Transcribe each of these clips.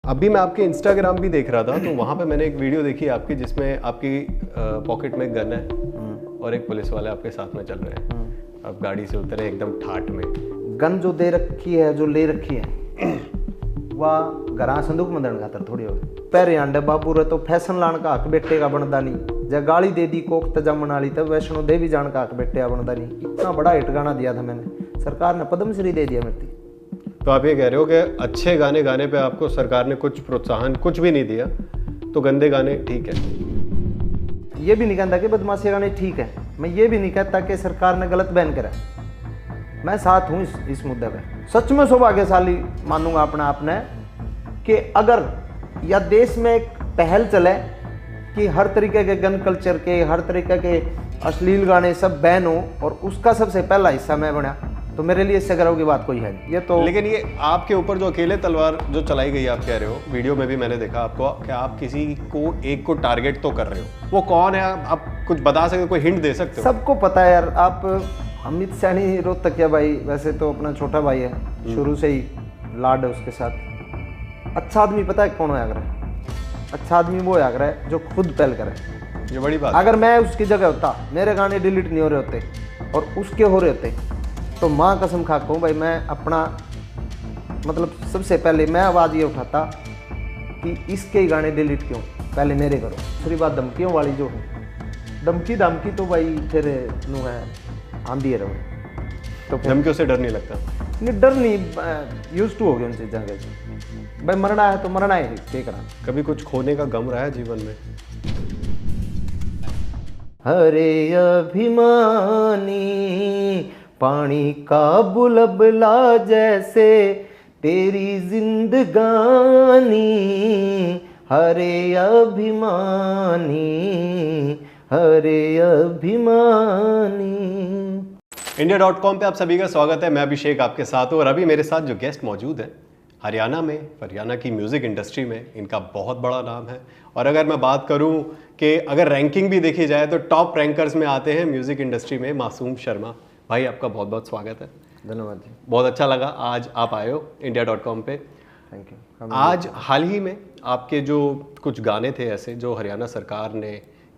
अभी मैं आपके इंस्टाग्राम भी देख रहा था, तो वहाँ पे मैंने एक वीडियो देखी आपकी जिसमें आपकी पॉकेट में गन है और एक पुलिस वाले आपके साथ में चल रहे हैं। आप गाड़ी से उतरे एकदम ठाट में। गन जो दे रखी है, जो ले रखी है वह घरा संदूक में देने खातर थोड़ी हो पैरे अंडे बाबू रे तो फैशन लान का हक बेटे का बनता नहीं। जब गाली दे दी कोक तजमन वाली तब वैष्णो देवी जान का हक बेटे का बनता नहीं। इतना बड़ा हिट गाना दिया था मैंने, सरकार ने पद्मश्री दे दिया मेरी। तो आप ये कह रहे हो कि अच्छे गाने गाने पे आपको सरकार ने कुछ प्रोत्साहन कुछ भी नहीं दिया, तो गंदे गाने ठीक है? ये भी नहीं कहता कि बदमाशी गाने ठीक है, मैं ये भी नहीं कहता कि सरकार ने गलत बैन करा। मैं साथ हूँ इस मुद्दे पे। सच में सौभाग्यशाली मानूंगा अपना आपने कि अगर या देश में एक पहल चले कि हर तरीके के गन कल्चर के, हर तरीके के अश्लील गाने सब बैन हो और उसका सबसे पहला हिस्सा मैं बना, तो मेरे लिए इससे गर्व की बात कोई है नहीं। ये तो लेकिन ये आपके ऊपर जो अकेले तलवार जो चलाई गई, आप कह रहे हो, वीडियो में भी मैंने देखा आपको कि आप किसी को एक को टारगेट तो कर रहे हो। वो कौन है, आप कुछ बता सकते हो, कोई हिंट दे सकते हो? सबको पता है यार। आप अमित सैनी रोहतकिया भाई वैसे तो अपना छोटा भाई है, शुरू से ही लाड है उसके साथ। अच्छा आदमी पता है कौन है अगर? अच्छा आदमी वो है अगर जो खुद पहल करे। ये बड़ी बात। अगर मैं उसकी जगह होता, मेरे गाने डिलीट नहीं हो रहे होते और उसके हो रहे होते, तो माँ कसम खा कहूँ भाई, मैं अपना मतलब सबसे पहले मैं आवाज़ ये उठाता कि इसके ही गाने डिलीट क्यों, पहले मेरे करो। दूसरी बात धमकियों वाली जो धमकी तो भाई फिर नू है आंधी रहो। तो धमकियों से डर नहीं लगता? नहीं, डर नहीं, यूज टू हो गया उन चीज़ों के। भाई मरना है तो मरना है, क्या करा। कभी कुछ खोने का गम रहा है जीवन में? हरे अभिमानी पानी का बुलबुला जैसे तेरी जिंदगानी, हरे अभिमानी, हरे अभिमानी। India.com पे आप सभी का स्वागत है। मैं अभिषेक आपके साथ हूँ और अभी मेरे साथ जो गेस्ट मौजूद हैं, हरियाणा की म्यूज़िक इंडस्ट्री में इनका बहुत बड़ा नाम है। और अगर मैं बात करूँ कि अगर रैंकिंग भी देखी जाए तो टॉप रैंकर्स में आते हैं म्यूज़िक इंडस्ट्री में मासूम शर्मा भाई। आपका बहुत बहुत स्वागत है। धन्यवाद जी। बहुत अच्छा लगा आज आप आए हो India.com पे। Thank you. आज हाल ही में आपके जो कुछ गाने थे ऐसे जो हरियाणा सरकार ने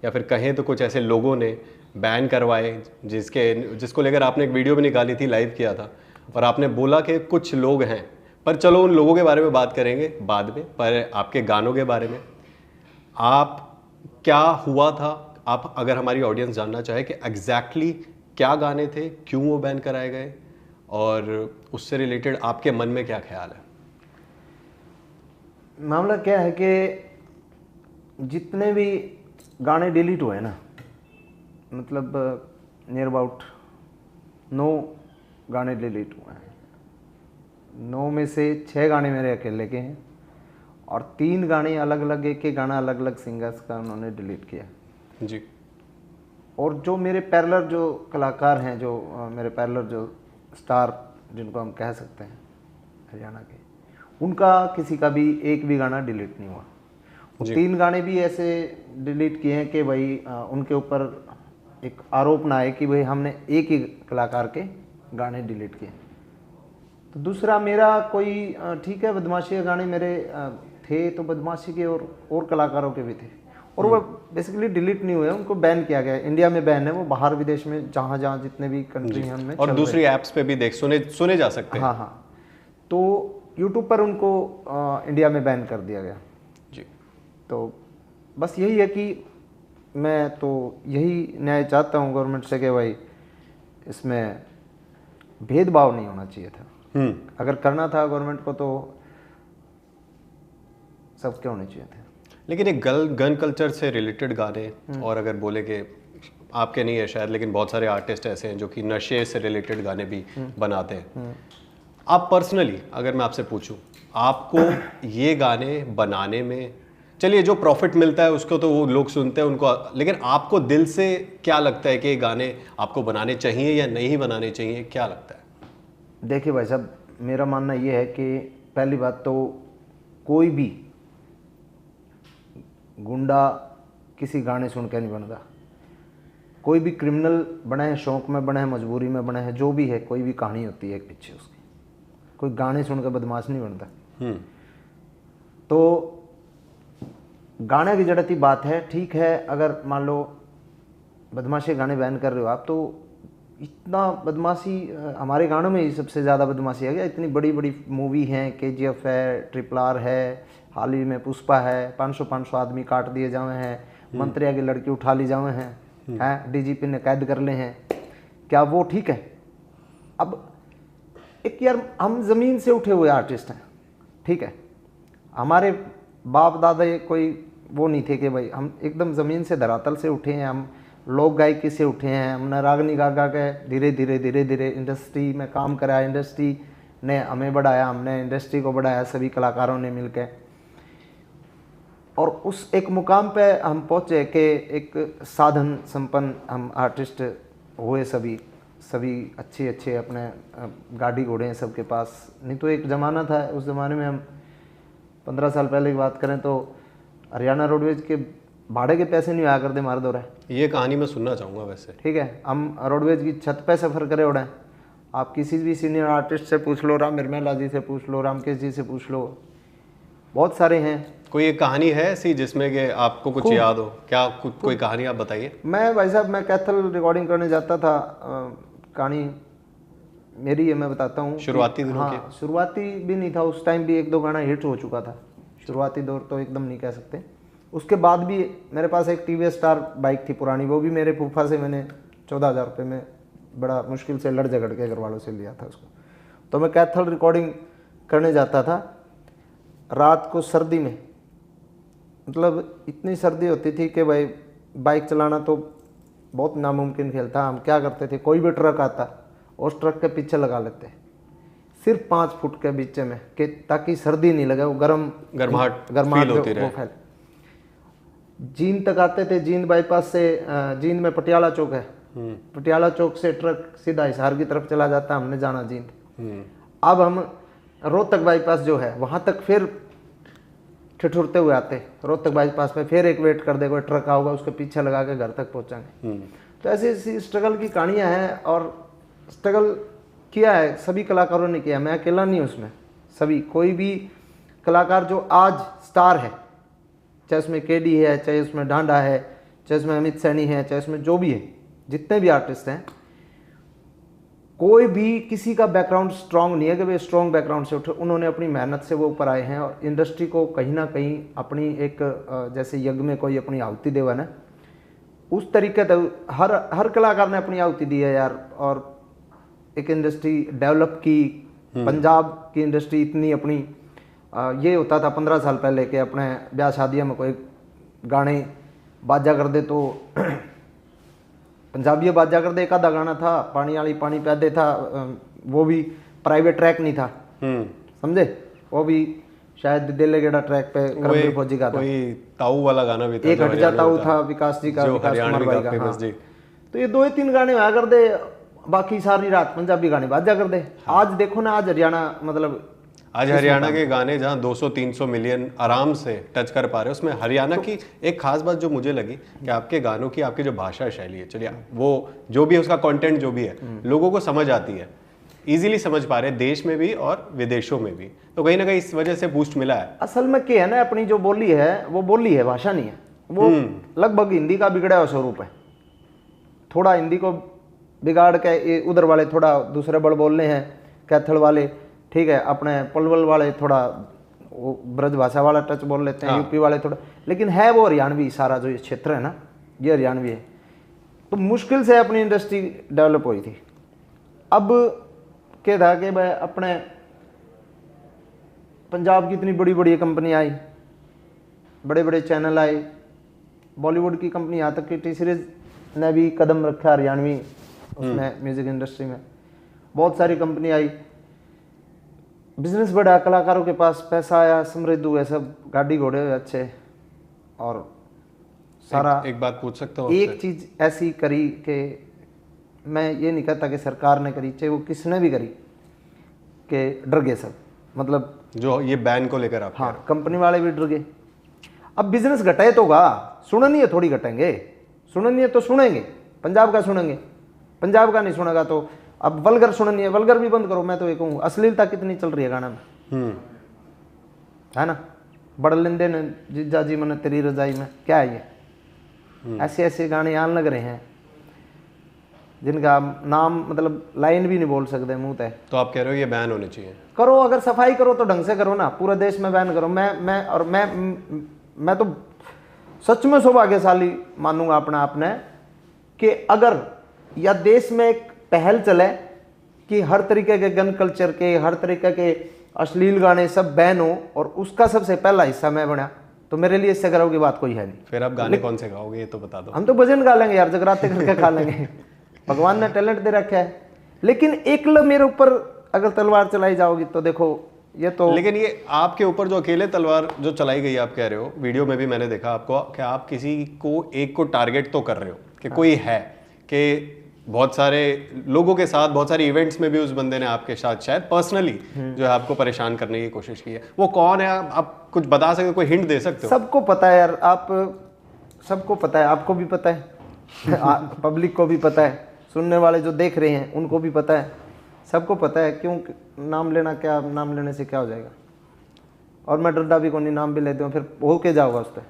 या फिर कहें तो कुछ ऐसे लोगों ने बैन करवाए, जिसको लेकर आपने एक वीडियो भी निकाली थी, लाइव किया था, और आपने बोला कि कुछ लोग हैं, पर चलो उन लोगों के बारे में बात करेंगे बाद में। पर आपके गानों के बारे में, आप क्या हुआ था, आप अगर हमारी ऑडियंस जानना चाहे कि एग्जैक्टली क्या गाने थे, क्यों वो बैन कराए गए, और उससे रिलेटेड आपके मन में क्या ख्याल है? मामला क्या है कि जितने भी गाने डिलीट हुए ना, मतलब नियर अबाउट 9 गाने डिलीट हुए हैं। 9 में से 6 गाने मेरे अकेले के हैं और 3 गाने अलग अलग, एक गाना अलग अलग सिंगर्स का उन्होंने डिलीट किया जी। और जो मेरे पैरेलल जो कलाकार हैं, जो मेरे पैरेलल जो स्टार जिनको हम कह सकते हैं हरियाणा के, उनका किसी का भी एक भी गाना डिलीट नहीं हुआ। वो 3 गाने भी ऐसे डिलीट किए हैं कि भाई उनके ऊपर एक आरोप ना आए कि भाई हमने एक ही कलाकार के गाने डिलीट किए। तो दूसरा मेरा कोई ठीक है, बदमाशी के गाने मेरे थे, तो बदमाशी के और कलाकारों के भी थे और वो बेसिकली डिलीट नहीं हुए, उनको बैन किया गया। इंडिया में बैन है, वो बाहर विदेश में जहाँ जहाँ जितने भी कंट्री हैं उनमें और दूसरी ऐप्स पे भी सुने जा सकते हैं। हाँ। तो यूट्यूब पर उनको इंडिया में बैन कर दिया गया जी। तो बस यही है कि मैं तो यही न्याय चाहता हूँ गवर्नमेंट से कि भाई इसमें भेदभाव नहीं होना चाहिए था। अगर करना था गवर्नमेंट को तो सबके होने चाहिए थे। लेकिन एक गन कल्चर से रिलेटेड गाने, और अगर बोले कि आपके नहीं है शायद, लेकिन बहुत सारे आर्टिस्ट ऐसे हैं जो कि नशे से रिलेटेड गाने भी बनाते हैं। आप पर्सनली अगर मैं आपसे पूछूं, आपको ये गाने बनाने में, चलिए जो प्रॉफिट मिलता है उसको तो वो लोग सुनते हैं उनको, लेकिन आपको दिल से क्या लगता है कि ये गाने आपको बनाने चाहिए या नहीं बनाने चाहिए, क्या लगता है? देखिए भाई साहब, मेरा मानना ये है कि पहली बात तो कोई भी गुंडा किसी गाने सुन के नहीं बनता। कोई भी क्रिमिनल बने हैं, शौक में बने हैं, मजबूरी में बने हैं, जो भी है, कोई भी कहानी होती है पीछे उसकी। कोई गाने सुन के बदमाश नहीं बनता। तो गाने की जड़ती बात है, ठीक है, अगर मान लो बदमाशी गाने बैन कर रहे हो आप, तो इतना बदमाशी हमारे गानों में ही सबसे ज़्यादा बदमाशी है क्या? इतनी बड़ी बड़ी मूवी हैं, KGF है, RRR है, हाल ही में पुष्पा है, 500 आदमी काट दिए जाए हैं, मंत्रिया की लड़की उठा ली जाए हैं, DGP ने कैद कर ले हैं, क्या वो ठीक है? अब एक यार, हम ज़मीन से उठे हुए आर्टिस्ट हैं, ठीक है, हमारे बाप दादा कोई वो नहीं थे कि भाई हम एकदम ज़मीन से धरातल से उठे हैं, हम लोक गायकी से उठे हैं, हमने रागनी गा के धीरे धीरे इंडस्ट्री में काम करा, इंडस्ट्री ने हमें बढ़ाया, हमने इंडस्ट्री को बढ़ाया, सभी कलाकारों ने मिलकर, और उस एक मुकाम पे हम पहुँचे कि एक साधन संपन्न हम आर्टिस्ट हुए, सभी अच्छे अपने गाड़ी घोड़े हैं सबके पास। नहीं तो एक ज़माना था, उस ज़माने में हम 15 साल पहले की बात करें तो हरियाणा रोडवेज के भाड़े के पैसे नहीं आया करते हमारे दौरे। ये कहानी मैं सुनना चाहूँगा वैसे। ठीक है, हम रोडवेज की छत पे सफ़र करे उड़े, आप किसी भी सीनियर आर्टिस्ट से पूछ लो, राम निर्मला जी से पूछ लो, रामकेश जी से पूछ लो, बहुत सारे हैं। कोई एक कहानी है ऐसी जिसमें कि आपको कुछ याद हो? क्या कोई कहानी आप बताइए। मैं भाई साहब, मैं कैथल रिकॉर्डिंग करने जाता था, कहानी मेरी है, मैं बताता हूँ। शुरुआती दिनों की? हाँ, शुरुआती भी नहीं था, उस टाइम भी 1-2 गाना हिट हो चुका था, शुरुआती दौर तो एकदम नहीं कह सकते। उसके बाद भी मेरे पास एक TVS स्टार बाइक थी पुरानी, वो भी मेरे फूफा से मैंने 14,000 रुपये में बड़ा मुश्किल से लड़ झगड़ के घर वालों से लिया था उसको। तो मैं कैथल रिकॉर्डिंग करने जाता था रात को, सर्दी में, मतलब इतनी सर्दी होती थी कि भाई बाइक चलाना तो बहुत नामुमकिन खेल था। हम क्या करते थे, कोई भी ट्रक आता उस ट्रक के पीछे लगा लेते, सिर्फ 5 फुट के बीच में, कि ताकि सर्दी नहीं लगे, वो गर्माहट होती रहे। वो फैल। जींद तक आते थे, जींद बाईपास से, जींद में पटियाला चौक है, पटियाला चौक से ट्रक सीधा हिसार की तरफ चला जाता, हमने जाना जींद। अब हम रोहतक बाईपास जो है वहाँ तक फिर ठिठुरते हुए आते, रोहतक बाईपास में फिर एक वेट कर दे, कोई ट्रक आऊगा, उसके पीछे लगा के घर तक पहुँचाएंगे। तो ऐसी ऐसी स्ट्रगल की कहानियाँ हैं, और स्ट्रगल किया है सभी कलाकारों ने किया, मैं अकेला नहीं उसमें, सभी, कोई भी कलाकार जो आज स्टार है, चाहे उसमें KD है, चाहे उसमें डांडा है, चाहे उसमें अमित सैनी है, चाहे उसमें जो भी है, जितने भी आर्टिस्ट हैं, कोई भी किसी का बैकग्राउंड स्ट्रांग नहीं है कि वे स्ट्रांग बैकग्राउंड से उठे, उन्होंने अपनी मेहनत से वो ऊपर आए हैं, और इंडस्ट्री को कहीं ना कहीं अपनी एक, जैसे यज्ञ में कोई अपनी आहुति देवा ना, उस तरीके से हर कलाकार ने अपनी आहुति दी है यार, और एक इंडस्ट्री डेवलप की। पंजाब की इंडस्ट्री इतनी अपनी, ये होता था 15 साल पहले कि अपने ब्याह शादियों में कोई गाने बाजा कर दे तो पंजाबी बाजा कर दे, एक आधा गाना था, पानी वाली पानी पैदे था, वो भी प्राइवेट ट्रैक नहीं था, समझे, वो भी शायद दिल्ली गेड़ा ट्रैक पे करमवीर फौजी का था, कोई ताऊ वाला गाना भी था, एक हट जा ताऊ था विकास जी का, विकास कुमार भाई का। हाँ। तो ये 2-3 गाने आया कर दे, बाकी सारी रात पंजाबी गाने बाजा कर दे। आज देखो ना, आज हरियाणा, मतलब आज हरियाणा के गाने जहाँ 200-300 मिलियन आराम से टच कर पा रहे हैं, उसमें हरियाणा की एक खास बात जो मुझे लगी कि आपके गानों की, आपकी जो भाषा शैली है, चलिए वो जो भी है उसका कंटेंट जो भी है, लोगों को समझ आती है, इजीली समझ पा रहे हैं, देश में भी और विदेशों में भी, तो कहीं ना कहीं इस वजह से बूस्ट मिला है। असल में क्या है ना, अपनी जो बोली है वो बोली है, भाषा नहीं है, वो लगभग हिंदी का बिगड़ा हुआ स्वरूप है। थोड़ा हिंदी को बिगाड़ के उधर वाले थोड़ा दूसरे बड़ बोलने हैं, कैथल वाले, ठीक है, अपने पलवल वाले थोड़ा वो ब्रज भाषा वाला टच बोल लेते हैं, यूपी वाले थोड़ा, लेकिन है वो हरियाणवी, सारा जो ये क्षेत्र है ना, ये हरियाणवी है। तो मुश्किल से अपनी इंडस्ट्री डेवलप हुई थी। अब क्या था कि भाई अपने पंजाब की इतनी बड़ी बड़ी कंपनी आई, बड़े बड़े चैनल आए, बॉलीवुड की कंपनी, यहाँ तक कि T-Series ने भी कदम रखा हरियाणवी उसमें म्यूजिक इंडस्ट्री में, बहुत सारी कंपनी आई, बिजनेस बढ़ा, कलाकारों के पास पैसा आया, समृद्ध हुए सब, गाड़ी घोड़े हुए अच्छे, और सारा। एक बात पूछ सकता हूँ? एक चीज ऐसी करी कि मैं ये नहीं कहता कि सरकार ने करी, चाहे वो किसने भी करी, कि डर गए सब, मतलब जो ये बैन को लेकर आप? हाँ, कंपनी वाले भी डर गए। अब बिजनेस घटाए तो गा, सुननी है थोड़ी घटेंगे, सुननी है तो सुनेंगे, पंजाब का सुनेंगे, पंजाब का नहीं सुनेगा तो अब वल्गर सुननी है, वल्गर भी बंद करो। मैं तो ये कहूँ, अश्लीलता कितनी चल रही है गाना में, है ना, बड़ लेंदे ने जीजा जी मैंने तेरी रजाई में, क्या है ये? ऐसे ऐसे गाने आने लग रहे हैं जिनका नाम मतलब लाइन भी नहीं बोल सकते मुंह तय। तो आप कह रहे हो ये बैन होने चाहिए? करो, अगर सफाई करो तो ढंग से करो ना, पूरे देश में बैन करो। मैं तो सच में सौभाग्यशाली मानूंगा अपने आप ने कि अगर या देश में एक पहल चले कि हर तरीके के गन कल्चर के, हर तरीके के अश्लील गाने सब बैन हो और उसका सबसे पहला हिस्सा मैं बना, तो मेरे लिए इससे गर्व की बात कोई है नहीं। फिर आप गाने कौन से गाओगे ये तो बता दो। हम तो भजन गा लेंगे यार, जगराते करके खा लेंगे। भगवान ने टैलेंट दे रखा है। लेकिन एकल मेरे ऊपर अगर तलवार चलाई जाओगी तो देखो ये तो, लेकिन ये आपके ऊपर जो अकेले तलवार जो चलाई गई आप कह रहे हो, वीडियो में भी मैंने देखा आपको कि आप किसी को एक को टारगेट तो कर रहे हो कि कोई है, कि बहुत सारे लोगों के साथ बहुत सारे इवेंट्स में भी उस बंदे ने आपके साथ शायद पर्सनली जो है आपको परेशान करने की कोशिश की है। वो कौन है? आप कुछ बता सकते हो, कोई हिंट दे सकते हो? सबको पता है यार, आप सबको पता है, आपको भी पता है, पब्लिक को भी पता है, सुनने वाले जो देख रहे हैं उनको भी पता है, सबको पता है। क्यों नाम लेना, क्या नाम लेने से क्या हो जाएगा? और मैं डरदा भी कौन नहीं, नाम भी लेते हूँ फिर हो के जाओगा उस पर।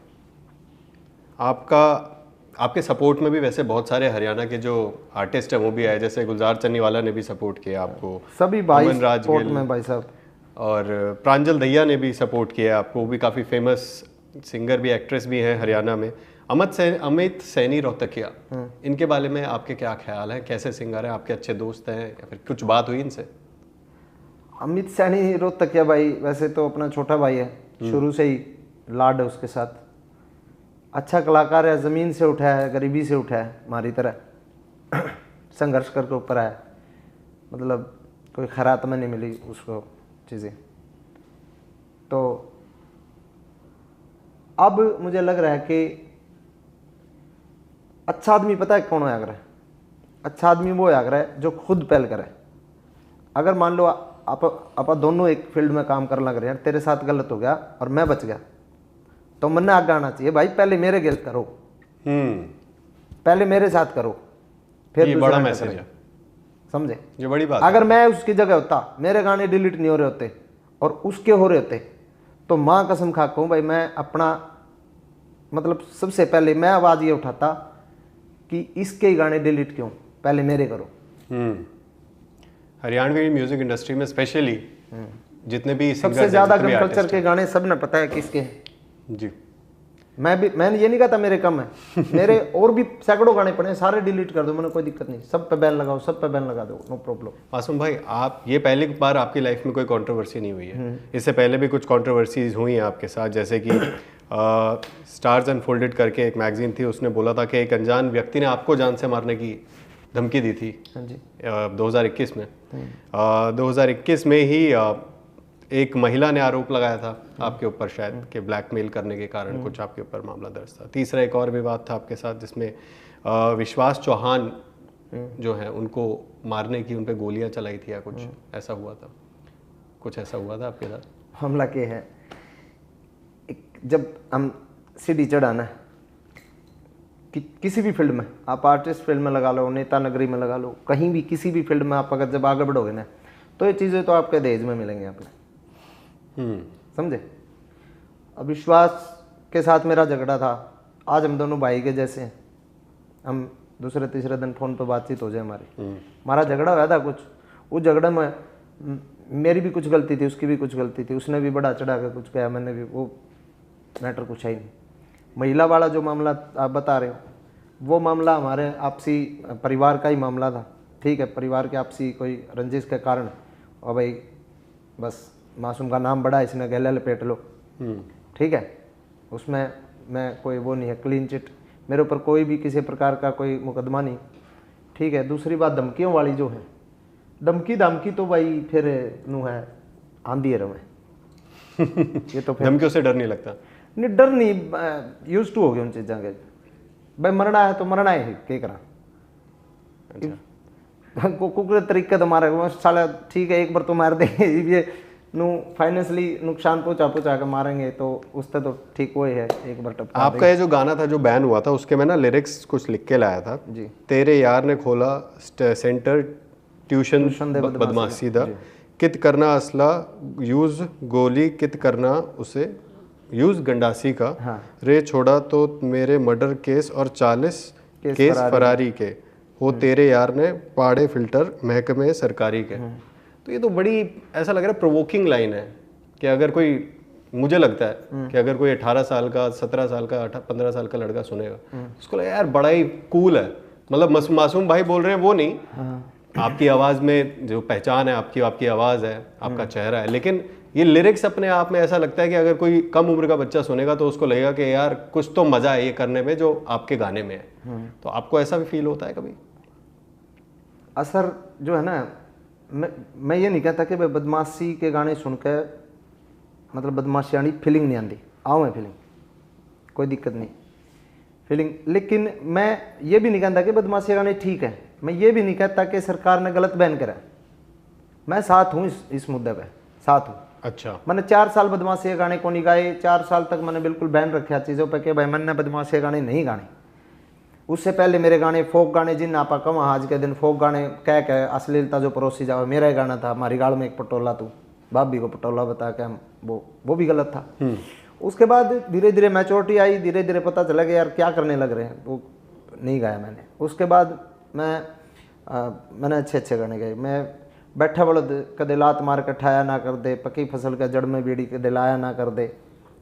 आपके सपोर्ट में भी वैसे बहुत सारे हरियाणा के जो आर्टिस्ट हैं वो भी आए, जैसे गुलजार चन्नीवाला ने भी सपोर्ट किया आपको, सभी भाई अमन राज सपोर्ट गिल में भाई साहब, और प्रांजल दहिया ने भी सपोर्ट किया आपको, वो भी काफ़ी फेमस सिंगर भी, एक्ट्रेस भी हैं हरियाणा में। अमित सैनी रोहतकिया, इनके बारे में आपके क्या ख्याल है? कैसे सिंगर हैं? आपके अच्छे दोस्त हैं या फिर कुछ बात हुई इनसे? अमित सैनी रोहतकिया भाई वैसे तो अपना छोटा भाई है, शुरू से ही लाड है उसके साथ, अच्छा कलाकार है, ज़मीन से उठा है, गरीबी से उठा है, हमारी तरह संघर्ष करके ऊपर आया, मतलब कोई खैरात में नहीं मिली उसको चीज़ें। तो अब मुझे लग रहा है कि अच्छा आदमी पता है कौन होया करे? अच्छा आदमी वो होया करे जो खुद पहल करे। अगर मान लो आप दोनों एक फील्ड में काम कर लग रहे हैं, तेरे साथ गलत हो गया और मैं बच गया, तो मन ने आगे आना चाहिए भाई, पहले मेरे गिल्ट करो, पहले मेरे साथ करो, फिर ये बड़ा मैसेज है, समझे? ये बड़ी बात। अगर मैं उसकी जगह होता, मेरे गाने डिलीट नहीं हो रहे होते और उसके हो रहे होते, तो माँ कसम खा कहूँ भाई, मैं अपना मतलब सबसे पहले मैं आवाज़ ये उठाता कि इसके ही गाने डिलीट क्यों, पहले मेरे करो। हरियाणवी म्यूजिक इंडस्ट्री में स्पेशली जितने भी सबसे ज़्यादा गन कल्चर के गाने सब ने पता है किसके हैं जी। मैंने ये नहीं कहा था मेरे कम है, मेरे और भी सैकड़ों गाने पड़े हैं, सारे डिलीट कर दो, मैंने कोई दिक्कत नहीं, सब पे बैन लगाओ, सब पे बैन लगा दो, नो प्रॉब्लम। मासूम भाई, आप ये पहली बार आपकी लाइफ में कोई कंट्रोवर्सी नहीं हुई है? इससे पहले भी कुछ कंट्रोवर्सीज हुई हैं आपके साथ, जैसे कि स्टार्स अनफोल्डेड करके एक मैगजीन थी, उसने बोला था कि एक अनजान व्यक्ति ने आपको जान से मारने की धमकी दी थी। हाँ जी। 2021 में 2021 में ही एक महिला ने आरोप लगाया था आपके ऊपर शायद कि ब्लैकमेल करने के कारण कुछ आपके ऊपर मामला दर्ज था। तीसरा एक और विवाद था आपके साथ जिसमें विश्वास चौहान जो है उनको मारने की, उन पे गोलियां चलाई थी या कुछ ऐसा हुआ था? कुछ ऐसा हुआ था आपके साथ? हमला के है, जब हम सीढ़ी चढ़ाना है किसी भी फील्ड में, आप आर्टिस्ट फील्ड में लगा लो, नेता नगरी में लगा लो, कहीं भी किसी भी फील्ड में आप अगर जब आगे बढ़ोगे ना, तो ये चीज़ें तो आपके दहेज में मिलेंगे आपने, समझे? अब विश्वास के साथ मेरा झगड़ा था, आज हम दोनों भाई के जैसे हैं, हम दूसरे तीसरे दिन फ़ोन पर बातचीत हो जाए हमारी, हमारा झगड़ा हुआ था कुछ, उस झगड़े में मेरी भी कुछ गलती थी, उसकी भी कुछ गलती थी, उसने भी बड़ा चढ़ा के कुछ कहा, मैंने भी, वो मैटर कुछ है ही नहीं। महिला वाला जो मामला आप बता रहे हो, वो मामला हमारे आपसी परिवार का ही मामला था, ठीक है, परिवार के आपसी कोई रंजिश के कारण, और भाई बस मासूम का नाम बड़ा, इसने गले लपेट लो, ठीक है, उसमें मैं कोई वो नहीं है, क्लीन चिट, मेरे ऊपर कोई भी किसी प्रकार का कोई मुकदमा नहीं, ठीक है। दूसरी बात धमकियों वाली जो है, धमकी तो भाई फिर नू है आंधी रवे ये तो फिर धमकियों से डर नहीं लगता? नहीं, डर नहीं, यूज टू हो गए उन चीज़ों के, भाई मरना है तो मरना है, क्या करा? अच्छा, कुछ तरीके तो मारे साला, ठीक है, एक बार तो मार देंगे, ये नु फाइनेंशियली नुकसान पहुंचा के मारेंगे तो उससे तो ठीक वो ही है, एक बार टपका। आपका ये जो गाना था जो बैन हुआ था, उसके मैं ना लिरिक्स कुछ लिख के लाया था जी। तेरे यार ने खोला सेंटर ट्यूशन बदमाशी दा, कित करना असला यूज गोली, कित करना उसे यूज गंडासी का। हाँ। रे छोड़ा तो मेरे मर्डर केस और 40 केस फरारी के हो तेरे यार ने पाड़े फिल्टर महकमे सरकारी के। तो ये तो बड़ी ऐसा लग रहा है प्रोवोकिंग लाइन है कि अगर कोई, मुझे लगता है कि अगर कोई 18 साल का 17 साल का 15 साल का लड़का सुनेगा उसको लगेगा यार बड़ा ही कूल है, मतलब मासूम भाई बोल रहे हैं वो नहीं। आपकी आवाज़ में जो पहचान है आपकी आवाज़ है, आपका चेहरा है, लेकिन ये लिरिक्स अपने आप में ऐसा लगता है कि अगर कोई कम उम्र का बच्चा सुनेगा तो उसको लगेगा कि यार कुछ तो मज़ा है ये करने में जो आपके गाने में है। तो आपको ऐसा भी फील होता है कभी? असर जो है ना, मैं ये नहीं कहता कि भाई बदमाशी के गाने सुनकर मतलब बदमाशी आनी फीलिंग नहीं आती, आओ है फीलिंग, कोई दिक्कत नहीं फीलिंग। लेकिन मैं ये भी नहीं कहता कि बदमाशी गाने ठीक है, मैं ये भी नहीं कहता कि सरकार ने गलत बैन करा। मैं साथ हूँ इस मुद्दे पे, साथ हूँ। अच्छा। मैंने 4 साल बदमाशी गाने को नहीं गाए, 4 साल तक मैंने बिल्कुल बैन रखा चीज़ों पे कि भाई मैंने बदमाशी गाने नहीं गाने। उससे पहले मेरे गाने फोक गाने जिन आपा कम आज के दिन फोक गाने कह अश्लीलता जो परोसी जाओ, मेरा ही गाना था मारी गाल में एक पटोला तू, भाभी को पटोला बता के हम वो भी गलत था। उसके बाद धीरे धीरे मैच्योरिटी आई, धीरे धीरे पता चला कि यार क्या करने लग रहे हैं, वो नहीं गाया मैंने। उसके बाद मैंने अच्छे गाने गाए। मैं बैठा बड़द कदे लात मार के ठाया ना कर दे, पकी फसल का जड़ में बीड़ी कदे लाया ना कर दे,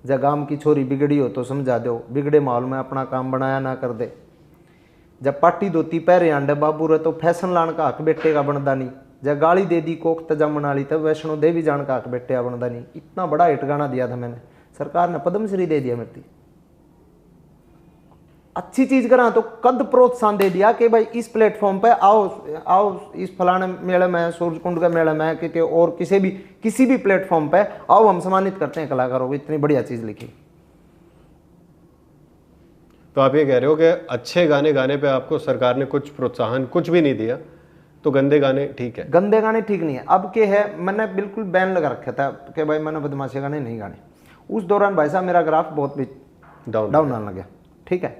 जब गाम की छोरी बिगड़ी हो तो समझा दो, बिगड़े माहौल में अपना काम बनाया ना कर दे, जब पाटी धोती पैरे आंडे बाबू रे तो फैशन लान का हक बेटे का बनदा नहीं, जब गाली दे दी कोख तजमन वाली तब वैष्णो देवी जान का हक बेटे बनदा नहीं। इतना बड़ा हिट गाना दिया था मैंने, सरकार ने पद्मश्री दे दिया मेरी। अच्छी चीज करा तो कद प्रोत्साहन दे दिया कि भाई इस प्लेटफॉर्म पे आओ इस फलाने मेले में, सूरजकुंड के मेले में, कि और किसी भी प्लेटफॉर्म पे आओ, हम सम्मानित करते हैं कलाकारों को। इतनी बढ़िया चीज लिखी। तो आप ये कह रहे हो कि अच्छे गाने गाने पे आपको सरकार ने कुछ प्रोत्साहन कुछ भी नहीं दिया, तो गंदे गाने ठीक है? गंदे गाने ठीक नहीं है। अब क्या है, मैंने बिल्कुल बैन लगा रखा था कि भाई मैंने बदमाशी गाने नहीं गाने। उस दौरान भाई साहब मेरा ग्राफ बहुत भी डाउन आने लगा। ठीक है,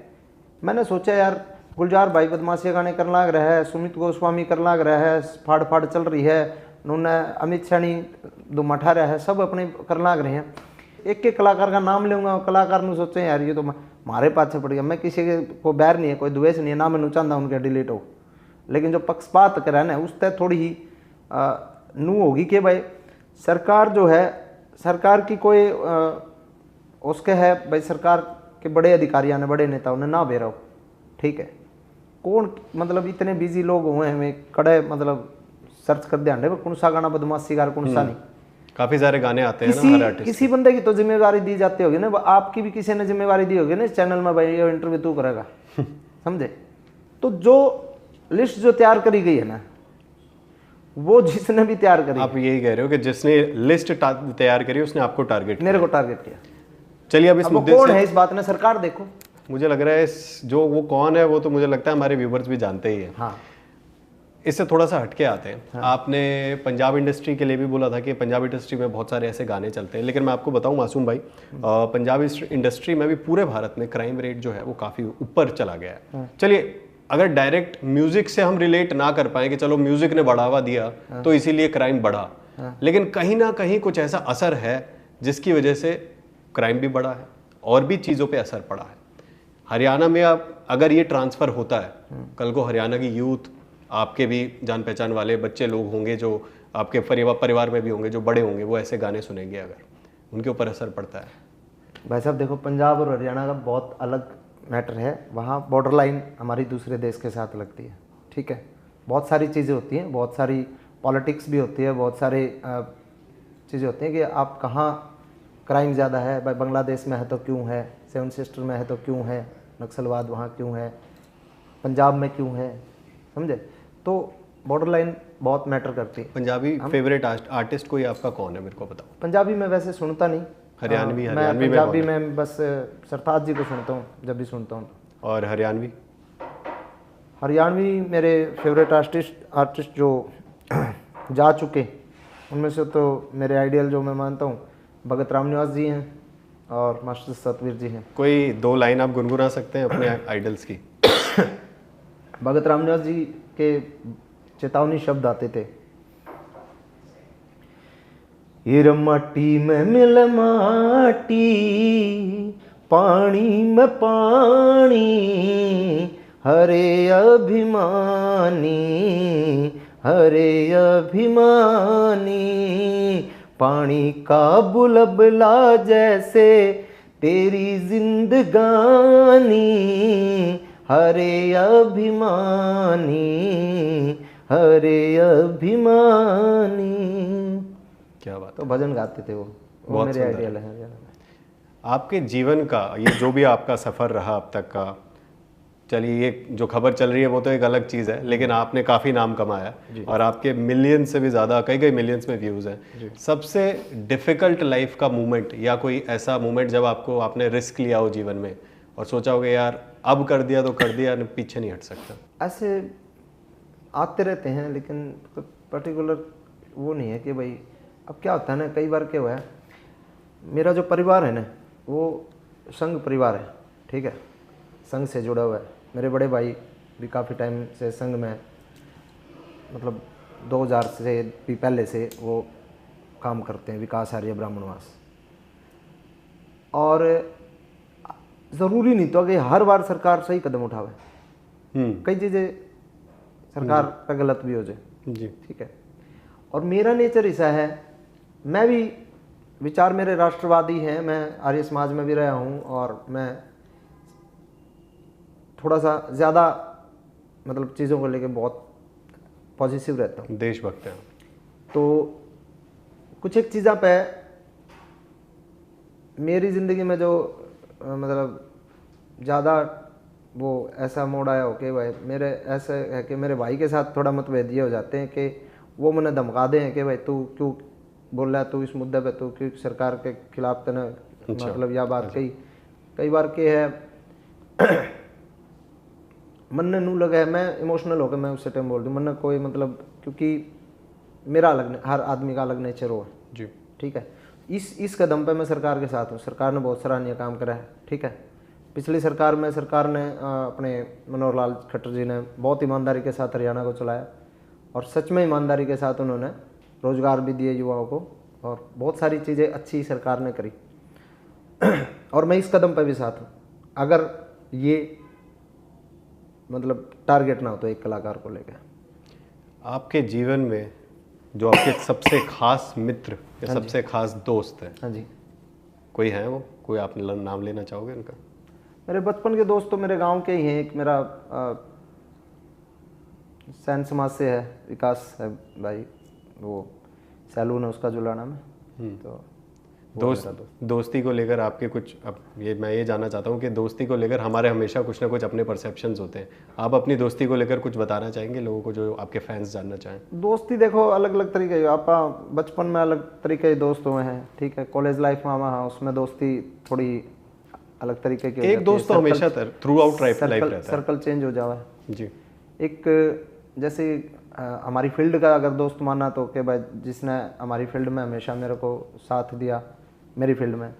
मैंने सोचा यार गुलजार भाई बदमाशी गाने करने लग रहा है, सुमित गोस्वामी करने लग रहा है, फाड़ फाड़ चल रही है, उन्होंने अमित सैनी दो मठा रहा है, सब अपने करने लग रहे हैं। एक एक कलाकार का नाम लूँगा, कलाकार ने सोचे यार ये तो मारे पाछे पड़ गया। मैं किसी को बैर नहीं है, कोई द्वेष नहीं है, ना मैं चाहता उनके डिलीट हो, लेकिन जो पक्षपात करा ना उस तय थोड़ी ही नू होगी कि भाई सरकार जो है, सरकार की कोई उसके है भाई, सरकार के बड़े अधिकारियों ने, बड़े नेताओं ने ना बेरा हो। ठीक है, कौन मतलब इतने बिजी लोग हुए हैं, हमें कड़े मतलब सर्च कर दिया कौन सा गाना बदमाशी गा, कौन सा नहीं। काफी सारे गाने आते हैं ना हर आर्टिस्ट। किसी बंदे की तो जिम्मेवारी दी जाती होगी ना, आपकी भी किसी ने जिम्मेवारी दी होगी ना इस चैनल में, भाई ये इंटरव्यू तू करेगा समझे। तो जो लिस्ट जो तैयार करी गई है ना, वो जिसने भी तैयार करी, आप यही कह रहे हो कि जिसने लिस्ट तैयार करी उसने आपको टारगेट, मेरे को टारगेट किया। चलिए अब इस मुद्दे कौन है इस बात में, सरकार देखो। मुझे लग रहा है जो वो कौन है वो तो मुझे लगता है हमारे व्यूवर्स भी जानते ही हैं। हाँ। इससे थोड़ा सा हटके आते हैं। हाँ। आपने पंजाब इंडस्ट्री के लिए भी बोला था कि पंजाब इंडस्ट्री में बहुत सारे ऐसे गाने चलते हैं, लेकिन मैं आपको बताऊं मासूम भाई, पंजाब इंडस्ट्री में भी पूरे भारत में क्राइम रेट जो है वो काफ़ी ऊपर चला गया है। हाँ। चलिए अगर डायरेक्ट म्यूजिक से हम रिलेट ना कर पाए कि चलो म्यूजिक ने बढ़ावा दिया तो इसीलिए क्राइम बढ़ा, लेकिन कहीं ना कहीं कुछ ऐसा असर है जिसकी वजह से क्राइम भी बढ़ा है और भी चीज़ों पे असर पड़ा है। हरियाणा में अब अगर ये ट्रांसफ़र होता है, कल को हरियाणा की यूथ, आपके भी जान पहचान वाले बच्चे लोग होंगे जो आपके परिवार में भी होंगे जो बड़े होंगे, वो ऐसे गाने सुनेंगे, अगर उनके ऊपर असर पड़ता है। भाई साहब देखो, पंजाब और हरियाणा का बहुत अलग मैटर है। वहाँ बॉर्डर लाइन हमारी दूसरे देश के साथ लगती है। ठीक है, बहुत सारी चीज़ें होती हैं, बहुत सारी पॉलिटिक्स भी होती है, बहुत सारी चीज़ें होती हैं कि आप कहाँ क्राइम ज़्यादा है, भाई बांग्लादेश में है तो क्यों है, सेवन सिस्टर में है तो क्यों है, नक्सलवाद वहाँ क्यों है, पंजाब में क्यों है, समझे। तो बॉर्डर लाइन बहुत मैटर करती है। पंजाबी फेवरेट आर्टिस्ट कोई आपका कौन है, मेरे को बताओ। पंजाबी में वैसे सुनता नहीं, हरियाणवी पंजाबी में बस सरताज जी को सुनता हूँ जब भी सुनता हूँ। और हरियाणवी मेरे फेवरेट आर्टिस्ट जो जा चुके उनमें से तो मेरे आइडियल जो मैं मानता हूँ भगत राम निवास जी हैं और मास्टर सतवीर जी हैं। कोई 2 लाइन आप गुनगुना सकते हैं अपने आइडल्स की? भगत राम निवास जी के चेतावनी शब्द आते थे, हीर माटी में मिल माटी, पानी में पानी, हरे अभिमानी, हरे अभिमानी। पानी का बुलबुला जैसे तेरी जिंदगानी, हरे अभिमानी, हरे अभिमानी। क्या बात तो भजन गाते थे वो बहुत मेरे सुंदर आइडियल है। आपके जीवन का ये जो भी आपका सफ़र रहा अब तक का, चलिए ये जो खबर चल रही है वो तो एक अलग चीज़ है, लेकिन आपने काफ़ी नाम कमाया और आपके मिलियन से भी ज़्यादा, कई मिलियंस में व्यूज़ हैं। सबसे डिफ़िकल्ट लाइफ का मोमेंट या कोई ऐसा मोमेंट जब आपने रिस्क लिया हो जीवन में और सोचा होगा यार अब कर दिया तो कर दिया, पीछे नहीं हट सकता? ऐसे आते रहते हैं, लेकिन पर्टिकुलर वो नहीं है कि भाई अब क्या होता है ना, कई बार क्या हुआ है, मेरा जो परिवार है ना वो संघ परिवार है, ठीक है, संघ से जुड़ा हुआ है। मेरे बड़े भाई भी काफ़ी टाइम से संघ में, मतलब 2000 से भी पहले से वो काम करते हैं, विकास आर्य ब्राह्मणवास। और ज़रूरी नहीं तो कि हर बार सरकार सही कदम उठावे, कई चीज़ें सरकार पर गलत भी हो जाए जी, ठीक है। और मेरा नेचर ऐसा है, मैं भी विचार मेरे राष्ट्रवादी हैं, मैं आर्य समाज में भी रहा हूँ और मैं थोड़ा सा ज़्यादा मतलब चीज़ों को लेके बहुत पॉजिटिव रहता हूँ, देशभक्त हैं। तो कुछ एक चीज़ों पे मेरी ज़िंदगी में जो मतलब ज़्यादा वो ऐसा मोड़ आया हो कि भाई मेरे ऐसे है कि मेरे भाई के साथ थोड़ा मतभेद ये हो जाते हैं कि वो मुझे धमका दें कि भाई तू क्यों बोल रहा है, तू इस मुद्दे पे, तू क्यों सरकार के खिलाफ तने मतलब यह बात कई बार के है मन ने नू लगा है, मैं इमोशनल होकर मैं उससे टाइम बोल दूँ, मन ने कोई मतलब, क्योंकि मेरा अलग, हर आदमी का अलग नेचर हो जी, ठीक है। इस कदम पे मैं सरकार के साथ हूँ, सरकार ने बहुत सराहनीय काम करा है, ठीक है। पिछली सरकार में सरकार ने अपने मनोहर लाल खट्टर जी ने बहुत ईमानदारी के साथ हरियाणा को चलाया और सच में ईमानदारी के साथ उन्होंने रोजगार भी दिए युवाओं को और बहुत सारी चीज़ें अच्छी सरकार ने करी और मैं इस कदम पर भी साथ हूँ। अगर ये मतलब टारगेट ना हो तो एक कलाकार को लेकर। आपके जीवन में जो आपके सबसे खास मित्र या सबसे खास दोस्त है, हाँ जी, कोई है वो, कोई आप नाम लेना चाहोगे उनका? मेरे बचपन के दोस्त तो मेरे गांव के ही हैं। एक मेरा सैन समाज से है, विकास है भाई, वो सैलून है उसका जुलाना में। तो दोस्ती को लेकर आपके कुछ, अब मैं ये जानना चाहता हूँ कि दोस्ती को लेकर हमारे हमेशा कुछ ना कुछ अपने परसेप्शंस होते हैं। आप अपनी दोस्ती को लेकर कुछ बताना चाहेंगे लोगों को, जो आपके फैंस जानना चाहें? दोस्ती देखो अलग अलग तरीके की, आप बचपन में अलग तरीके के दोस्त हुए हैं, ठीक है। कॉलेज लाइफ में हाँ उसमें दोस्ती थोड़ी अलग तरीके की, एक दोस्त तो हमेशा थ्रू आउट लाइफ रहता है, सर्कल चेंज हो जावा है जी। एक जैसे हमारी फील्ड का अगर दोस्त माना तो कि भाई जिसने हमारी फील्ड में हमेशा मेरे को साथ दिया, मेरी फील्ड में,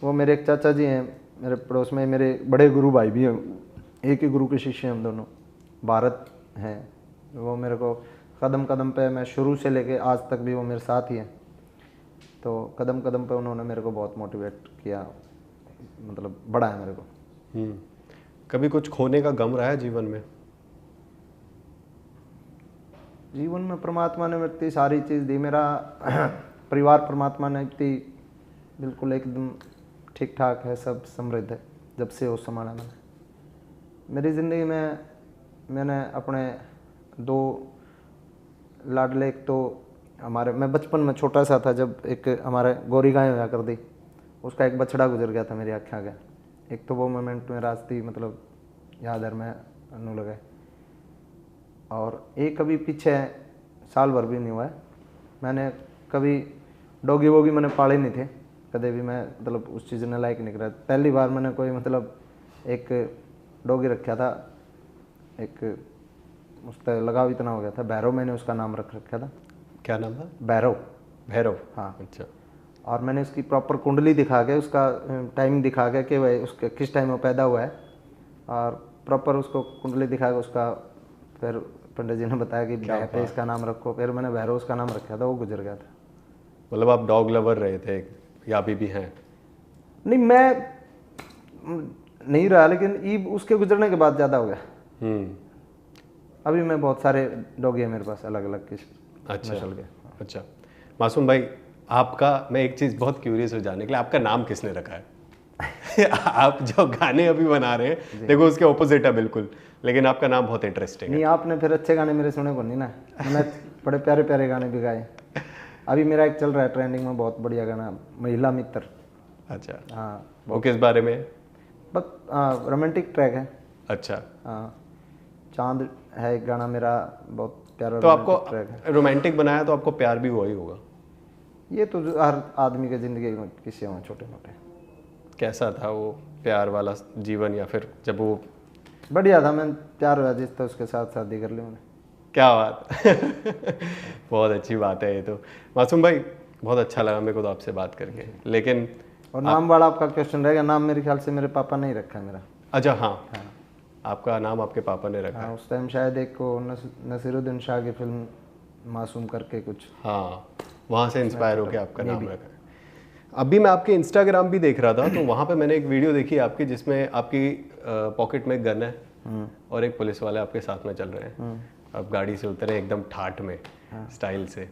वो मेरे एक चाचा जी हैं मेरे पड़ोस में, मेरे बड़े गुरु भाई भी हैं, एक ही गुरु के शिष्य हैं हम दोनों, भारत हैं। वो मेरे को कदम कदम पे, मैं शुरू से लेके आज तक भी वो मेरे साथ ही हैं। तो कदम कदम पे उन्होंने मेरे को बहुत मोटिवेट किया, मतलब बड़ा है मेरे को। कभी कुछ खोने का गम रहा है जीवन में? जीवन में परमात्मा ने इतनी सारी चीज़ दी, मेरा परिवार परमात्मा ने इतनी बिल्कुल एकदम ठीक ठाक है, सब समृद्ध है जब से वो संभाला मैंने। मेरी ज़िंदगी में मैंने अपने दो लाडले, एक तो हमारे, मैं बचपन में छोटा सा था जब एक हमारे गोरी गाय होया कर दी, उसका एक बछड़ा गुजर गया था मेरी आँखें आगे। एक तो वो मोमेंट मेरा आस्ती मतलब याद है, मैं अनु लगे। और एक कभी पीछे साल भर भी नहीं हुआ है, मैंने कभी डॉगी वोगी मैंने पाले नहीं थे कदे भी, मैं मतलब उस चीज़ ने लायक नहीं करा। पहली बार मैंने कोई मतलब एक डॉगी रखा था, एक उस पर लगाव इतना हो गया था, भैरव मैंने उसका नाम रख रखा था। क्या नाम था? भैरव। भैरव, हाँ अच्छा। और मैंने उसकी प्रॉपर कुंडली दिखा के, उसका टाइमिंग दिखा के कि भाई उसके किस टाइम में पैदा हुआ है, और प्रॉपर उसको कुंडली दिखा के उसका, फिर पंडित जी ने बताया कि भैरव इसका नाम रखो, फिर मैंने भैरव उसका नाम रखा था, वो गुजर गया था। मतलब आप डॉग लवर रहे थे या अभी भी हैं? नहीं, मैं नहीं रहा, लेकिन ईब उसके गुजरने के बाद ज़्यादा हो गया। हम्म। अभी मैं बहुत सारे डॉगी हैं मेरे पास, अलग अलग किस्म अच्छा नस्ल के। अच्छा। मासूम भाई, आपका मैं एक चीज़ बहुत क्यूरियस हो जानने के लिए, आपका नाम किसने रखा है? आप जो गाने अभी बना रहे हैं, देखो उसके ऑपोजिट है बिल्कुल, लेकिन आपका नाम बहुत इंटरेस्टिंग है। नहीं, आपने फिर अच्छे गाने मेरे सुने को नहीं ना, मैंने बड़े प्यारे प्यारे गाने भी गाए। अभी मेरा एक चल रहा है ट्रेंडिंग में बहुत बढ़िया गाना, महिला मित्र। अच्छा, हाँ, वो किस बारे में है? बस रोमांटिक ट्रैक है। अच्छा, हाँ, चांद है एक गाना मेरा, बहुत प्यारा तो आपको रोमांटिक ट्रैक है। रोमांटिक बनाया तो आपको प्यार भी हुआ ही होगा। ये तो हर आदमी के ज़िंदगी में किस्से हों छोटे मोटे। कैसा था वो प्यार वाला जीवन, या फिर जब वो? बढ़िया था, मैं 4 बजे तो उसके साथ शादी कर ली मैंने। क्या बात! बहुत अच्छी बात है ये तो। मासूम भाई, बहुत अच्छा लगा मेरे को तो आपसे बात करके, लेकिन और नाम वाला आपका क्वेश्चन रहेगा, नाम मेरे ख्याल से मेरे पापा ने ही रखा है मेरा। अच्छा, हाँ, आपका नाम आपके पापा ने रखा है। हाँ, उस टाइम शायद एक को नसीरुद्दीन शाह की फिल्म मासूम करके कुछ। हाँ, वहाँ से इंस्पायर होकर आपका नाम रखा है। अभी मैं आपके इंस्टाग्राम भी देख रहा था, तो वहाँ पे मैंने एक वीडियो देखी आपकी जिसमें आपकी पॉकेट में गन है और एक पुलिस वाले आपके साथ में चल रहे हैं। आप गाड़ी से उतरे एकदम ठाठ में, स्टाइल से।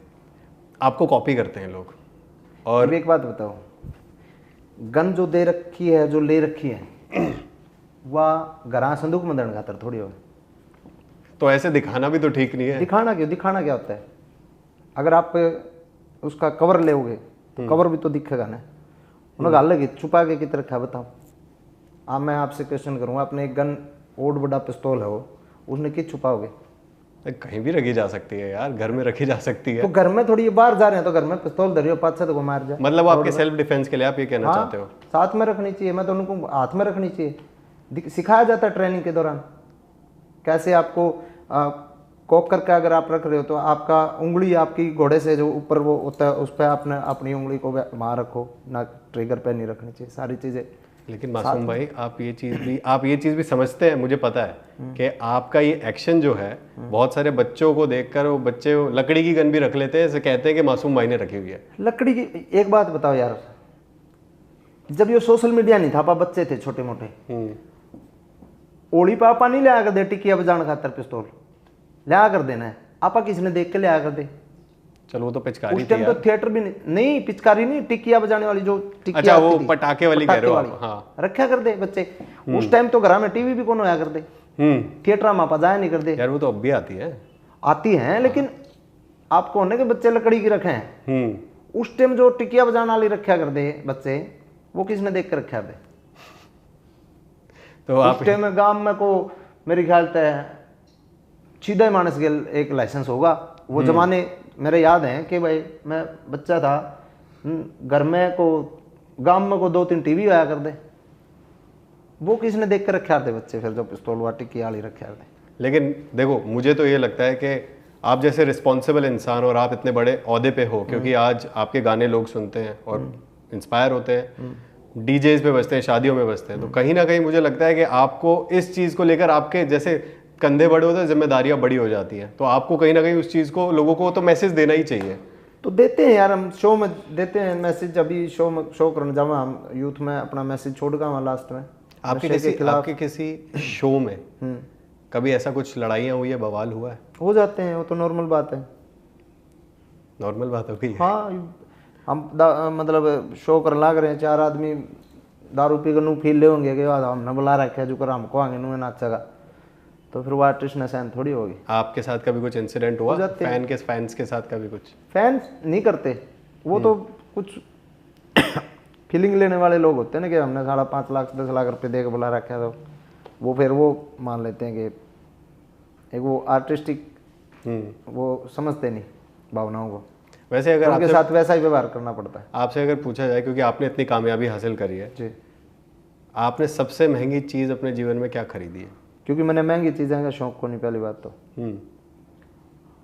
आपको कॉपी करते हैं लोग। और अब एक बात बताओ, गन जो दे रखी है, जो ले रखी है, वह घरा संदूक में दंड खातर थोड़ी हो। तो ऐसे दिखाना भी तो ठीक नहीं है। दिखाना क्यों? दिखाना क्या होता है? अगर आप उसका कवर लेोगे तो कवर भी तो दिखेगा ना। उन्होंने गाल लगी छुपा के कित रखा बताओ। अब मैं आपसे क्वेश्चन करूंगा, अपने एक गन ओड बड़ा पिस्तौल है वो, उसने किस छुपाओगे? कहीं भी रखी जा सकती है यार, घर में रखी जा सकती है। तो घर में थोड़ी, बाहर जा रहे हैं तो घर में पिस्तौल धरी हो, 5 को मार जा। मतलब आपके सेल्फ डिफेंस के लिए आप ये कहना चाहते हो? साथ में रखनी चाहिए, मैं तो उनको हाथ में रखनी चाहिए। सिखाया जाता है ट्रेनिंग के दौरान कैसे आपको कॉक करके अगर आप रख रहे हो तो आपका उंगली आपकी घोड़े से जो ऊपर वो होता है उस पर आपने अपनी उंगली को वहाँ रखो ना, ट्रिगर पे नहीं रखनी चाहिए सारी चीज़ें। लेकिन मासूम भाई, आप ये चीज़ भी समझते हैं, मुझे पता है कि आपका ये एक्शन जो है, बहुत सारे बच्चों को देखकर वो बच्चे लकड़ी की गन भी रख लेते हैं, ऐसे कहते हैं कि मासूम भाई ने रखी हुई है। लकड़ी की एक बात बताओ यार, जब ये सोशल मीडिया नहीं था, आप बच्चे थे छोटे मोटे, ओली पापा नहीं लिया कर दे टिकिया बजाने खातर पिस्तौल लिया कर देना है, आपा किसने देख के लिया कर दे। चलो वो तो पिचकारी उस टाइम तो थिएटर भी नहीं, पिचकारी नहीं, टिकिया बजाने वाली जो टिकिया। अच्छा, वो पटाखे वाली कह रहे हो आप? हाँ, रखा कर दे बच्चे। उस टाइम तो घर में टीवी भी कौन होया कर दे, थिएटर में आप जाया नहीं कर दे। यार वो तो अब भी आती है, लेकिन आपको होने के बच्चे लकड़ी की रखे हैं। उस टाइम जो टिकिया बजाने वाली रखा कर दे बच्चे, वो किसने देख कर रखा दे? तो आप उस टाइम में गांव में को मेरे ख्याल से सीधा मानस के एक लाइसेंस होगा। वो जमाने मेरे याद हैं कि भाई मैं बच्चा था, घर में को गांव में को 2-3 टीवी आया कर दे, वो किसने देख कर रखा दे बच्चे, फिर जो पिस्तौल वाटी की आली रखा दे। लेकिन देखो, मुझे तो ये लगता है कि आप जैसे रिस्पॉन्सिबल इंसान और आप इतने बड़े ओहदे पे हो, क्योंकि आज आपके गाने लोग सुनते हैं और इंस्पायर होते हैं, डीजेज पे बजते हैं, शादियों में बजते हैं, तो कहीं ना कहीं मुझे लगता है कि आपको इस चीज़ को लेकर, आपके जैसे कंधे बड़े होते हैं, जिम्मेदारियां बड़ी हो जाती हैं, तो आपको कहीं ना कहीं उस चीज़ को लोगों को तो मैसेज देना ही चाहिए। तो देते हैं यार, हम शो में देते हैं मैसेज। अभी शो करने जावा हम यूथ में अपना मैसेज छोड़ गया लास्ट में। आपके किसी शो में कभी ऐसा कुछ लड़ाइयाँ हुई है, बवाल हुआ है? हो जाते हैं, वो तो नॉर्मल बात है। नॉर्मल बात हो गई है? हाँ, हम मतलब शो कर लाग रहे हैं, 4 आदमी दारू पी कर नू फील ले होंगे कि हमने बुला रखा है जो कर हमको आगे नू नाचेगा, तो फिर वो आर्टिस्ट ने सहन थोड़ी होगी। आपके साथ कभी कुछ इंसिडेंट हुआ फैंस के साथ? कभी कुछ फैंस नहीं करते, वो तो कुछ फीलिंग लेने वाले लोग होते हैं ना कि हमने 5.5 लाख 10 लाख रुपए दे के बुला रखा है, तो वो फिर वो मान लेते हैं कि एक वो आर्टिस्टिक, वो समझते नहीं भावनाओं को। वैसे अगर उनके साथ वैसा ही व्यवहार करना पड़ता है। आपसे अगर पूछा जाए, क्योंकि आपने इतनी कामयाबी हासिल करी है जी, आपने सबसे महंगी चीज़ अपने जीवन में क्या खरीदी है? क्योंकि मैंने महंगी चीज़ें का शौक को नहीं, पहली बात तो।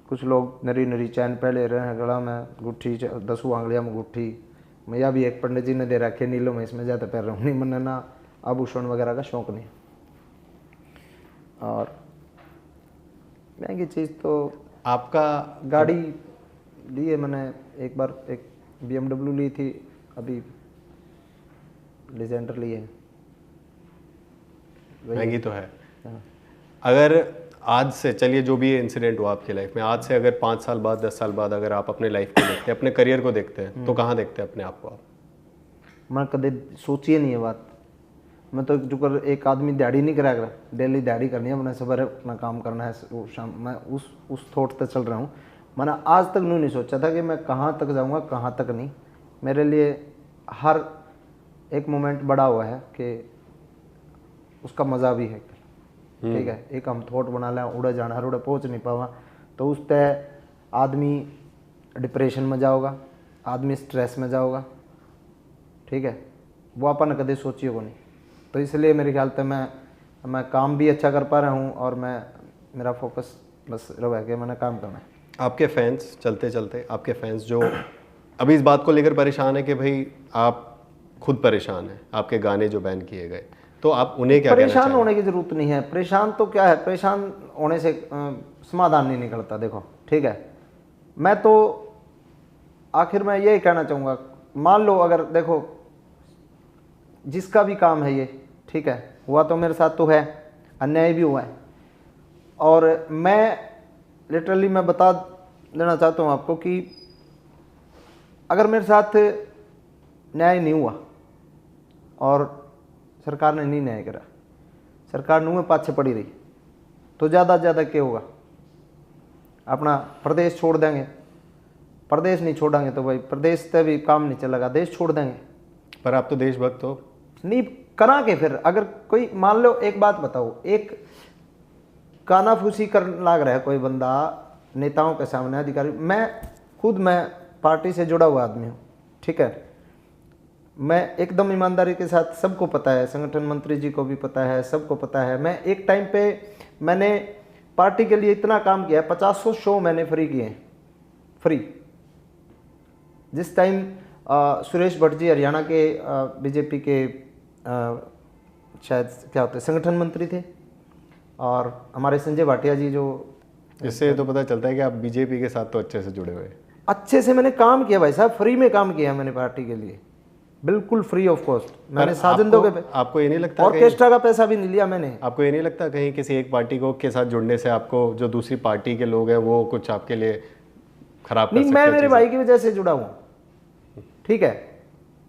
कुछ लोग नरी नरी चैन पहले रहे हैं गला में, गुट्ठी 10 आंगलियां में गुट्ठी, मैं भी एक पंडित जी ने दे रखे नीलों में, इसमें ज़्यादा पैर नहीं, मैंने ना आभूषण वगैरह का शौक नहीं। और महंगी चीज़ तो आपका गाड़ी ली है मैंने एक बार, एक BMW ली थी, अभी डिसेंटर ली है। महंगी तो है। हाँ। अगर आज से, चलिए जो भी ये इंसिडेंट हुआ आपकी लाइफ में, आज से अगर 5 साल बाद 10 साल बाद अगर आप अपने लाइफ को देखते हैं, अपने करियर को देखते हैं, तो कहाँ देखते हैं अपने आप को आप? मैं कदे सोची नहीं है बात। मैं तो जो कर एक आदमी दिहाड़ी नहीं करा कर, डेली दिहाड़ी करनी है, मैंने सवेरे अपना काम करना है, वो शाम, मैं उस थॉट से चल रहा हूँ। मैंने आज तक नहीं सोचा था कि मैं कहाँ तक जाऊँगा, कहाँ तक नहीं। मेरे लिए हर एक मोमेंट बड़ा हुआ है कि उसका मज़ा भी है, ठीक है। एक हम थॉट बना लें, उड़े जाना है, उड़े पहुँच नहीं पावा, तो उस तय आदमी डिप्रेशन में जाओगा, आदमी स्ट्रेस में जाओगा, ठीक है। वो अपन कदे सोचिए को नहीं। तो इसलिए मेरे ख्याल से मैं काम भी अच्छा कर पा रहा हूँ, और मेरा फोकस बस रहा कि मैंने काम करना है। आपके फैंस, चलते चलते आपके फैंस जो अभी इस बात को लेकर परेशान है कि भाई आप खुद परेशान हैं, आपके गाने जो बैन किए गए, तो आप उन्हें क्या कहना परेशान चाहेंगे? होने की ज़रूरत नहीं है। परेशान तो क्या है, परेशान होने से समाधान नहीं निकलता। देखो, ठीक है, मैं तो आखिर में यही कहना चाहूँगा, मान लो अगर देखो जिसका भी काम है ये, ठीक है, हुआ तो मेरे साथ तो है, अन्याय भी हुआ है, और मैं लिटरली मैं बता देना चाहता हूँ आपको कि अगर मेरे साथ न्याय नहीं हुआ और सरकार ने नहीं न्याय करा, सरकार नुए पाछे पड़ी रही, तो ज़्यादा से ज़्यादा क्या होगा, अपना प्रदेश छोड़ देंगे। प्रदेश नहीं छोड़ेंगे तो भाई प्रदेश से भी काम नहीं चलेगा, देश छोड़ देंगे। पर आप तो देशभक्त हो। नहीं करा के फिर अगर कोई, मान लो एक बात बताओ, एक कानाफूसी कर लाग रहा है कोई बंदा नेताओं के सामने, अधिकारी, मैं पार्टी से जुड़ा हुआ आदमी हूँ, ठीक है, मैं एकदम ईमानदारी के साथ, सबको पता है, संगठन मंत्री जी को भी पता है, सबको पता है, मैं एक टाइम पे मैंने पार्टी के लिए इतना काम किया, 50 शो मैंने फ्री किए हैं, फ्री। जिस टाइम सुरेश भट्ट जी हरियाणा के बीजेपी के शायद क्या होते संगठन मंत्री थे, और हमारे संजय भाटिया जी जो, इससे तो पता चलता है कि आप बीजेपी के साथ तो अच्छे से जुड़े हुए हैं। अच्छे से मैंने काम किया भाई साहब, फ्री में काम किया मैंने पार्टी के लिए, बिल्कुल फ्री ऑफ कॉस्ट। मैंने साजंदों के, आपको ये नहीं लगता ऑर्केस्ट्रा का पैसा भी नहीं लिया मैंने। आपको ये नहीं लगता कहीं किसी एक पार्टी को के साथ जुड़ने से आपको जो दूसरी पार्टी के लोग हैं वो कुछ आपके लिए खराब कर नहीं, सकते मैं हैं मेरे चीजें? भाई की वजह से जुड़ा हूँ, ठीक है,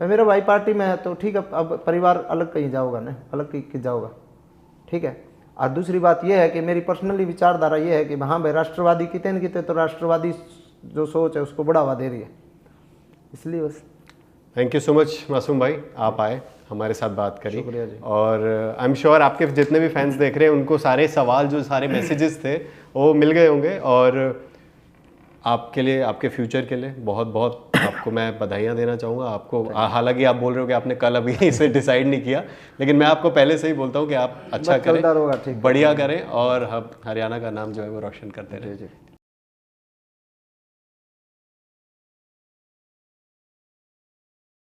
मैं, मेरा भाई पार्टी में है तो ठीक है, अब परिवार अलग कहीं जाओगा ना, अलग कहीं जाओगा, ठीक है। और दूसरी बात यह है कि मेरी पर्सनली विचारधारा ये है कि हाँ भाई, राष्ट्रवादी कितने न कितने तो राष्ट्रवादी जो सोच है उसको बढ़ावा दे रही है, इसलिए बस। थैंक यू सो मच मासूम भाई, आप आए हमारे साथ बात करी, शुक्रिया जी। और आई एम श्योर आपके जितने भी फैंस देख रहे हैं उनको सारे सवाल, जो सारे मैसेजेस थे वो मिल गए होंगे, और आपके लिए, आपके फ्यूचर के लिए बहुत बहुत आपको मैं बधाइयाँ देना चाहूँगा आपको। हालांकि आप बोल रहे हो कि आपने कल अभी इसे डिसाइड नहीं किया, लेकिन मैं आपको पहले से ही बोलता हूँ कि आप अच्छा करें, चलता रहेगा, ठीक, बढ़िया करें, और हरियाणा का नाम जो है वो रोशन करते रहें।